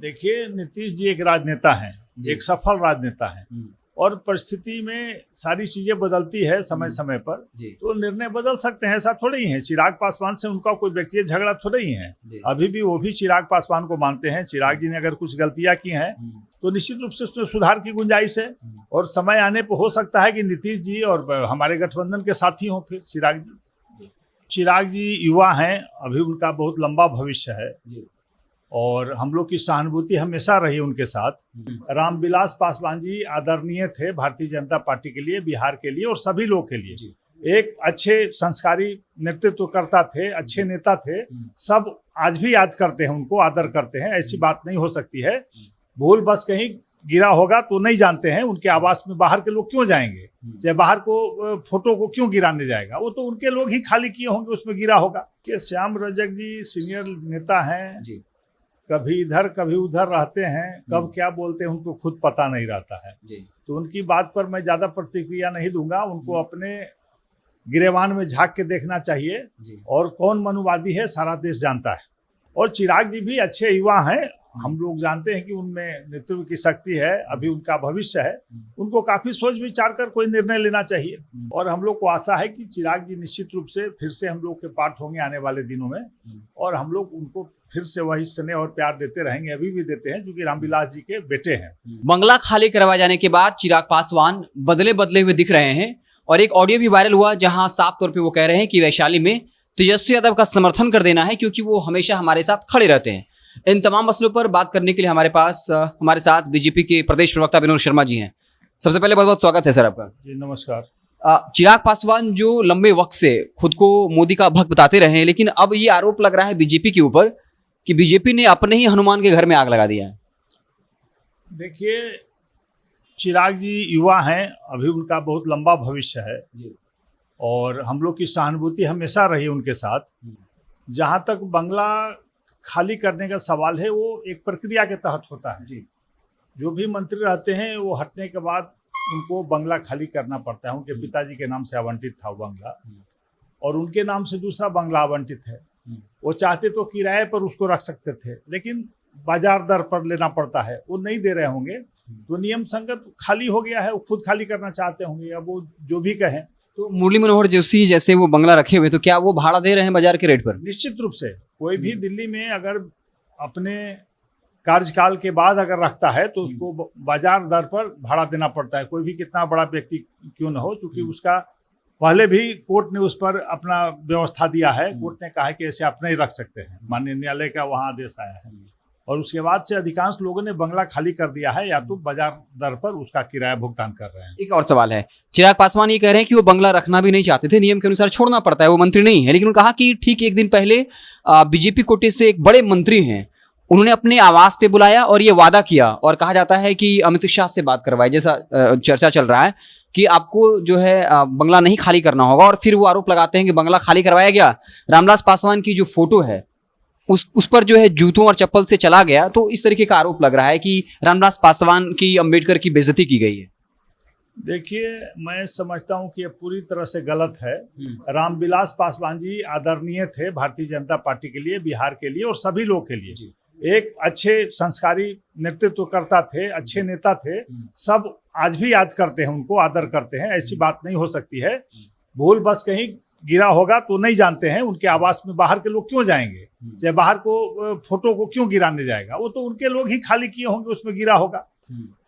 देखिए, नीतीश जी एक राजनेता हैं, एक सफल राजनेता हैं और परिस्थिति में सारी चीजें बदलती है समय समय पर, तो निर्णय बदल सकते हैं, ऐसा थोड़ा ही है। चिराग पासवान से उनका कोई व्यक्तिगत झगड़ा थोड़ा ही है। अभी भी वो भी चिराग पासवान को मानते हैं। चिराग जी ने अगर कुछ गलतियां की हैं तो निश्चित रूप से उसमें सुधार की गुंजाइश है और समय आने पर हो सकता है कि नीतीश जी और हमारे गठबंधन के साथी हों फिर चिराग जी युवा हैं, अभी उनका बहुत लंबा भविष्य है और हम लोग की सहानुभूति हमेशा रही उनके साथ। रामविलास पासवान जी आदरणीय थे भारतीय जनता पार्टी के लिए, बिहार के लिए और सभी लोग के लिए। एक अच्छे संस्कारी नेतृत्वकर्ता थे, अच्छे नेता थे। सब आज भी याद करते हैं उनको, आदर करते हैं। ऐसी बात नहीं हो सकती है। भूल बस कहीं गिरा होगा तो नहीं जानते हैं उनके आवास में बाहर के लोग क्यों जाएंगे, चाहे बाहर को फोटो को क्यों गिराने जाएगा, वो तो उनके लोग ही खाली किए होंगे, उसमें गिरा होगा। कि श्याम रजक जी सीनियर नेता हैं, कभी इधर कभी उधर रहते हैं, कब क्या बोलते हैं उनको खुद पता नहीं रहता है। तो उनकी बात पर मैं ज्यादा प्रतिक्रिया नहीं दूंगा। उनको अपने गिरेबान में झांक के देखना चाहिए और कौन मनुवादी है सारा देश जानता है। और चिराग जी भी अच्छे युवा हैं, हम लोग जानते हैं कि उनमें नेतृत्व की शक्ति है, अभी उनका भविष्य है। उनको काफी सोच विचार कर कोई निर्णय लेना चाहिए और हम लोग को आशा है कि चिराग जी निश्चित रूप से फिर से हम लोग के पार्ट होंगे आने वाले दिनों में और हम लोग उनको फिर से वही स्नेह और प्यार देते रहेंगे, अभी भी देते हैं, क्योंकि रामविलास जी के बेटे हैं। बंगला खाली करवाए जाने के बाद चिराग पासवान बदले हुए दिख रहे हैं और एक ऑडियो भी वायरल हुआ जहां साफ तौर पे वो कह रहे हैं कि वैशाली में तेजस्वी यादव का समर्थन कर देना है क्योंकि वो हमेशा हमारे साथ खड़े रहते हैं। इन तमाम मसलों पर बात करने के लिए हमारे साथ बीजेपी के प्रदेश प्रवक्ता विनोद शर्मा जी हैं। सबसे पहले बहुत बहुत स्वागत है सर आपका। जी नमस्कार। चिराग पासवान जो लंबे वक्त से खुद को मोदी का भक्त बताते रहे हैं, लेकिन अब ये आरोप लग रहा है बीजेपी के ऊपर कि बीजेपी ने अपने ही हनुमान के घर में आग लगा दिया है। देखिए, चिराग जी युवा हैं, अभी उनका बहुत लंबा भविष्य है और हम लोग की सहानुभूति हमेशा रही उनके साथ। जहाँ तक बंगला खाली करने का सवाल है, वो एक प्रक्रिया के तहत होता है। जो भी मंत्री रहते हैं वो हटने के बाद उनको बंगला खाली करना पड़ता है। उनके पिताजी के नाम से आवंटित था वो बंगला और उनके नाम से दूसरा बंगला आवंटित है। वो चाहते तो किराए पर उसको रख सकते थे, लेकिन बाजार दर पर लेना पड़ता है, वो नहीं दे रहे होंगे तो नियम संगत खाली हो गया है। वो खुद खाली करना चाहते होंगे या वो जो भी कहें। तो मुरली मनोहर जोशी जैसे वो बंगला रखे हुए, तो क्या वो भाड़ा दे रहे हैं बाजार के रेट पर? निश्चित रूप से कोई भी दिल्ली में अगर अपने कार्यकाल के बाद अगर रखता है तो उसको बाजार दर पर भाड़ा देना पड़ता है, कोई भी कितना बड़ा व्यक्ति क्यों न हो, क्योंकि उसका पहले भी कोर्ट ने उस पर अपना व्यवस्था दिया है। कोर्ट ने कहा है कि ऐसे आप नहीं रख सकते हैं, माननीय न्यायालय का वहाँ आदेश आया है और उसके बाद से अधिकांश लोगों ने बंगला खाली कर दिया है या तो बाजार दर पर उसका किराया भुगतान कर रहे हैं। एक और सवाल है, चिराग पासवान ये कह रहे हैं कि वो बंगला रखना भी नहीं चाहते थे, नियम के अनुसार छोड़ना पड़ता है, वो मंत्री नहीं है, लेकिन उन्होंने कहा कि ठीक एक दिन पहले बीजेपी कोटे से एक बड़े मंत्री हैं, उन्होंने अपने आवास पे बुलाया और ये वादा किया और कहा जाता है कि अमित शाह से बात करवाई, जैसा चर्चा चल रहा है कि आपको जो है बंगला नहीं खाली करना होगा। और फिर वो आरोप लगाते हैं कि बंगला खाली करवाया गया, रामविलास पासवान की जो फोटो है उस पर जो है जूतों और चप्पल से चला गया। तो इस तरीके का आरोप लग रहा है कि रामविलास पासवान की अंबेडकर की बेइज्जती की गई है। देखिए, मैं समझता हूं कि ये पूरी तरह से गलत है। रामविलास पासवान जी आदरणीय थे भारतीय जनता पार्टी के लिए, बिहार के लिए और सभी लोग के लिए। एक अच्छे संस्कारी नेतृत्वकर्ता थे, अच्छे नेता थे। सब आज भी याद करते हैं उनको, आदर करते हैं। ऐसी बात नहीं हो सकती है। भूल बस कहीं गिरा होगा तो नहीं जानते हैं उनके आवास में बाहर के लोग क्यों जाएंगे, चाहे बाहर को फोटो को क्यों गिराने जाएगा, वो तो उनके लोग ही खाली किए होंगे, उसमें गिरा होगा।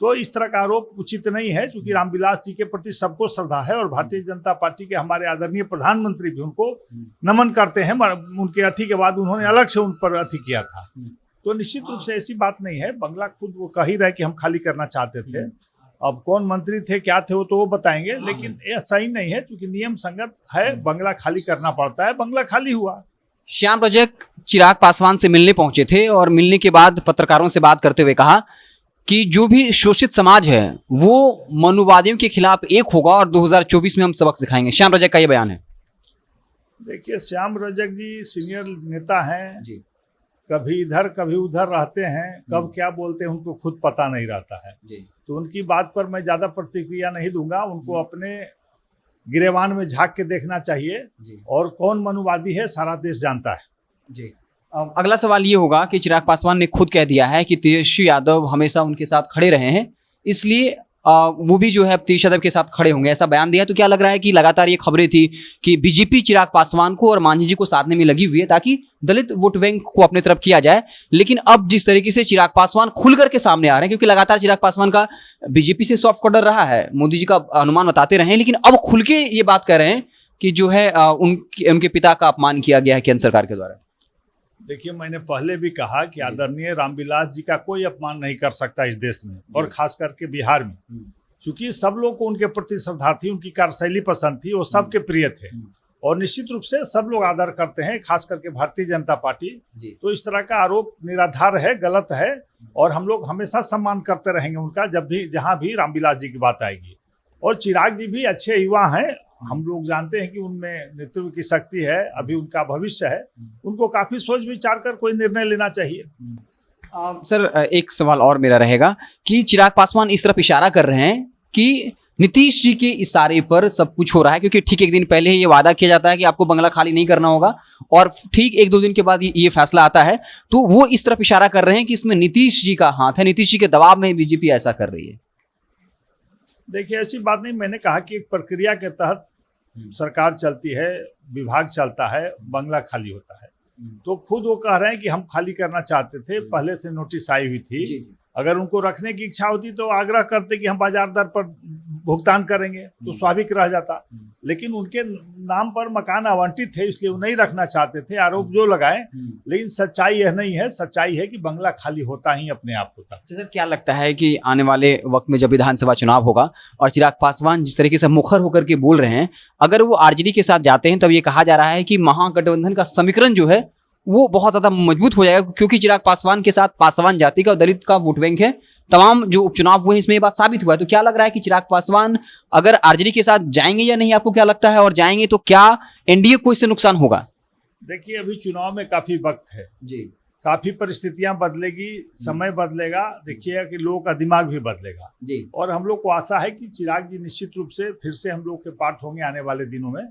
तो इस तरह का आरोप उचित नहीं है, क्योंकि रामविलास जी के प्रति सबको श्रद्धा है और भारतीय जनता पार्टी के हमारे आदरणीय प्रधानमंत्री भी उनको नमन करते हैं। उनके अति के बाद उन्होंने अलग से उन पर अति किया था। तो निश्चित रूप से ऐसी बात नहीं है। बंगला खुद वो कह ही रहे कि हम खाली करना चाहते थे। अब कौन मंत्री थे, क्या थे, वो तो वो बताएंगे, लेकिन ये सही नहीं है, क्योंकि नियम संगत है, बंगला खाली करना पड़ता है। बंगला खाली हुआ। श्याम रजक चिराग पासवान से मिलने पहुंचे थे और मिलने के बाद पत्रकारों से बात करते हुए कहा कि जो भी शोषित समाज है वो मनुवादियों के खिलाफ एक होगा और 2024 में हम सबक सिखाएंगे। श्याम रजक का ये बयान है। देखिए, श्याम रजक जी सीनियर नेता हैं, कभी इधर कभी उधर रहते हैं, कब क्या बोलते हैं उनको खुद पता नहीं रहता है। तो उनकी बात पर मैं ज्यादा प्रतिक्रिया नहीं दूंगा। उनको अपने गिरेबान में झांक के देखना चाहिए और कौन मनुवादी है सारा देश जानता है। अब अगला सवाल ये होगा कि चिराग पासवान ने खुद कह दिया है कि तेजस्वी यादव हमेशा उनके साथ खड़े रहे हैं, इसलिए वो भी जो है तेजस्वी यादव के साथ खड़े होंगे, ऐसा बयान दिया। तो क्या लग रहा है कि लगातार ये खबरें थी कि बीजेपी चिराग पासवान को और मांझी जी को साधने में लगी हुई है ताकि दलित वोट बैंक को अपने तरफ किया जाए, लेकिन अब जिस तरीके से चिराग पासवान खुल करके सामने आ रहे हैं, क्योंकि लगातार चिराग पासवान का बीजेपी से सॉफ्ट कॉर्नर रहा है, मोदी जी का अनुमान बताते रहे हैं, लेकिन अब खुल के ये बात कर रहे हैं कि जो है उनके पिता का अपमान किया गया है केंद्र सरकार के द्वारा। देखिए, मैंने पहले भी कहा कि आदरणीय रामविलास जी का कोई अपमान नहीं कर सकता इस देश में, और खास करके बिहार में, क्योंकि सब लोग को उनके प्रति श्रद्धा थी, उनकी कार्यशैली पसंद थी, वो सबके प्रिय थे, और निश्चित रूप से सब लोग आदर करते हैं, खास करके भारतीय जनता पार्टी। तो इस तरह का आरोप निराधार है, गलत है, और हम लोग हमेशा सम्मान करते रहेंगे उनका, जब भी जहाँ भी रामविलास जी की बात आएगी। और चिराग जी भी अच्छे युवा हैं, हम लोग जानते हैं कि उनमें नेतृत्व की शक्ति है, अभी उनका भविष्य है, उनको काफी सोच विचार कर कोई निर्णय लेना चाहिए। सर, एक सवाल और मेरा रहेगा कि चिराग पासवान इस तरफ इशारा कर रहे हैं कि नीतीश जी के इशारे पर सब कुछ हो रहा है, क्योंकि ठीक एक दिन पहले ये वादा किया जाता है कि आपको बंगला खाली नहीं करना होगा, और ठीक एक दो दिन के बाद ये फैसला आता है, तो वो इस तरफ इशारा कर रहे हैं कि इसमें नीतीश जी का हाथ है, नीतीश जी के दबाव में बीजेपी ऐसा कर रही है। देखिए, ऐसी बात नहीं, मैंने कहा कि एक प्रक्रिया के तहत सरकार चलती है, विभाग चलता है, बंगला खाली होता है, तो खुद वो कह रहे हैं कि हम खाली करना चाहते थे, पहले से नोटिस आई हुई थी, अगर उनको रखने की इच्छा होती तो आग्रह करते कि हम बाजार दर पर भुगतान करेंगे, तो स्वाभाविक रह जाता, लेकिन उनके नाम पर मकान आवंटित थे, इसलिए वो नहीं रखना चाहते थे, आरोप जो लगाए, लेकिन सच्चाई यह नहीं है, सच्चाई है कि बंगला खाली होता ही अपने आप होता। सर, क्या लगता है कि आने वाले वक्त में जब विधानसभा चुनाव होगा और चिराग पासवान जिस तरीके से मुखर होकर के बोल रहे हैं, अगर वो आरजेडी के साथ जाते हैं, तब ये कहा जा रहा है कि महागठबंधन का समीकरण जो है वो बहुत ज्यादा मजबूत हो जाएगा, क्योंकि चिराग पासवान के साथ पासवान जाति का और दलित का वोट बैंक है, तमाम जो उपचुनाव हुए इसमें ये बात साबित हुआ है। तो क्या लग रहा है कि चिराग पासवान अगर आरजेडी के साथ जाएंगे या नहीं, आपको क्या लगता है, और जाएंगे तो क्या एनडीए को इससे नुकसान होगा? देखिए, अभी चुनाव में काफी वक्त है जी, काफी परिस्थितियां बदलेगी, समय बदलेगा, देखिए कि लोगों का दिमाग भी बदलेगा जी, और हम लोग को आशा है कि चिराग जी निश्चित रूप से फिर से हम लोग के पार्ट होंगे आने वाले दिनों में,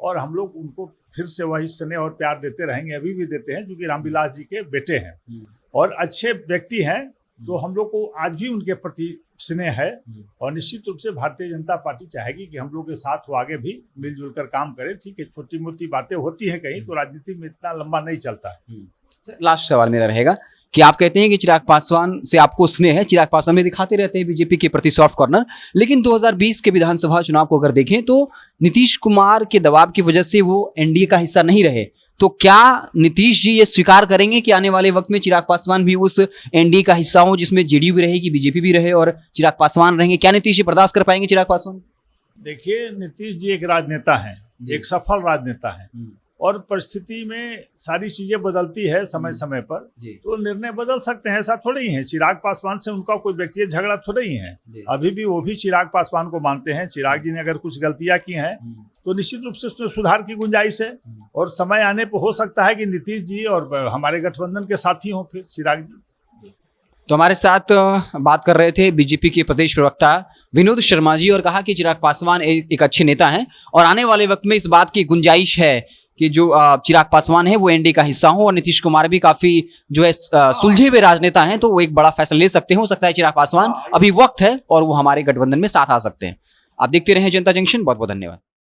और हम लोग उनको फिर से वही स्नेह और प्यार देते रहेंगे, अभी भी देते हैं, क्योंकि रामविलास जी के बेटे हैं और अच्छे व्यक्ति हैं, तो हम लोग को आज भी उनके प्रति स्नेह है, और निश्चित रूप से भारतीय जनता पार्टी चाहेगी कि हम लोग के साथ वो आगे भी मिलजुल कर काम करें। ठीक है, छोटी मोटी बातें होती हैं कहीं, तो राजनीति में इतना लंबा नहीं चलता है। लास्ट सवाल मेरा रहेगा कि आप कहते हैं कि चिराग पासवान से आपको स्नेह है, चिराग पासवान में दिखाते रहते हैं बीजेपी के प्रति सॉफ्ट कॉर्नर, लेकिन 2020 के विधानसभा चुनाव को अगर देखें तो नीतीश कुमार के दबाव की वजह से वो एनडीए का हिस्सा नहीं रहे, तो क्या नीतीश जी ये स्वीकार करेंगे कि आने वाले वक्त में चिराग पासवान भी उस एनडीए का हिस्सा हो जिसमें जेडीयू भी रहेगी, बीजेपी भी रहे और चिराग पासवान रहेंगे? क्या नीतीश जी बर्दाश्त कर पाएंगे चिराग पासवान? देखिए, नीतीश जी एक राजनेता हैं, एक सफल राजनेता हैं, और परिस्थिति में सारी चीजें बदलती है समय समय पर, तो निर्णय बदल सकते हैं, ऐसा थोड़ा ही है। चिराग पासवान से उनका कोई व्यक्तिगत झगड़ा थोड़ा ही है, अभी भी वो भी चिराग पासवान को मानते हैं। चिराग जी ने अगर कुछ गलतियां की हैं तो निश्चित रूप से उसमें सुधार की गुंजाइश है, और समय आने पर हो सकता है कि नीतीश जी और हमारे गठबंधन के साथी हों फिर चिराग जी। तो हमारे साथ बात कर रहे थे बीजेपी के प्रदेश प्रवक्ता विनोद शर्मा जी, और कहा कि चिराग पासवान एक अच्छे नेता हैं, और आने वाले वक्त में इस बात की गुंजाइश है कि जो चिराग पासवान है वो एनडीए का हिस्सा हो, और नीतीश कुमार भी काफी जो है सुलझे हुए राजनेता हैं, तो वो एक बड़ा फैसला ले सकते हैं। हो सकता है चिराग पासवान, अभी वक्त है और वो हमारे गठबंधन में साथ आ सकते हैं। आप देखते रहें जनता जंक्शन। बहुत बहुत धन्यवाद।